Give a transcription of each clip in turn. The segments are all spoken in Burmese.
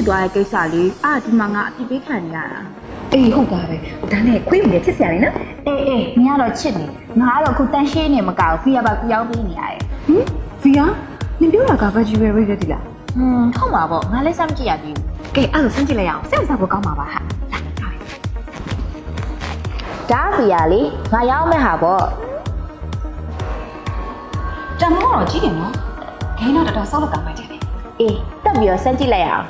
သွားတဲ့ကိစ္စလေးဒီမှာငါအပြစ်ပေးခံနေရတာ အေးဟုတ်သားပဲဒါနဲ့ခွေးဝင်ချစ်စရာလေနော် အေးနင်ကတော့ချစ်နေငါကတော့ခုတန်ရှင်းနေမကောက်ဖီးရပါကူရောက်ပေးနေရတယ် ဗီယာနင်ပြောတာကဘတ်ဂျူပဲရိတ်တယ်လား ဟုတ်မှာပေါ့ငါလည်းစမ်းကြည့်ရပြီ ကဲအဲ့ဒါဆန်းကြည့်လိုက်အောင်စိတ်ဝင်စားဖို့ကောင်းပါပါဟာ ဒါဖီးရလေငါရောက်မဲ့ဟာပေါ့ တန်မိုးတော့ကြီးတယ်နော်ဂိမ်းတော့တော်တော်ဆောက်လောက်ကောင်းပါတဲ့ အေးတက်ပြီးတော့စမ်းကြည့်လိုက်အောင်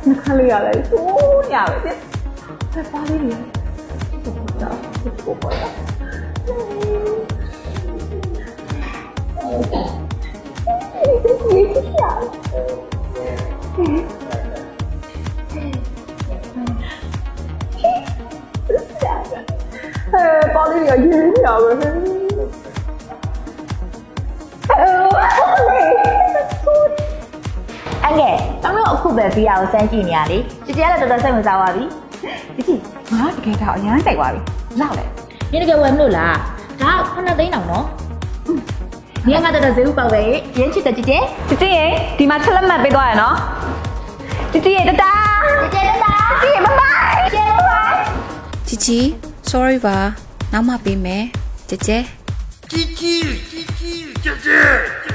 နှခါလေးရလဲဆိုးရပဲတဲ့ဆက်ပါလေးတွေတော့ပို့ပေါ်ရပါလေးရရေးရပဲအငယ်တောင်းတော့အခုပဲဖီးရကိုစမ်းကြည့်နေရလေကြည်ကြလည်းတော်တော်စိတ်ဝင်စားသွားပြီ ဒီငါတကယ်တော့အရန်တိုက်သွားပြီလောက်လေ နင်တကယ်ဝယ်မလို့လားဒါ9သိန်းတောင်နော်နင်ကတော်တော်ဈေးဥပေါက်ပဲရင်းချစ်တဲ့ကြည်ကြ ជីရေဒီမှာချက်လက်မှတ်ပေးသွားရနော်ជីရေတတာ ကြည်တာ ជីရေဘိုင်ဘိုင် ကြည်ပါ ជី sorry ပါနောက်မှပေးမယ်ကြဲကြဲ ជីជីជីជី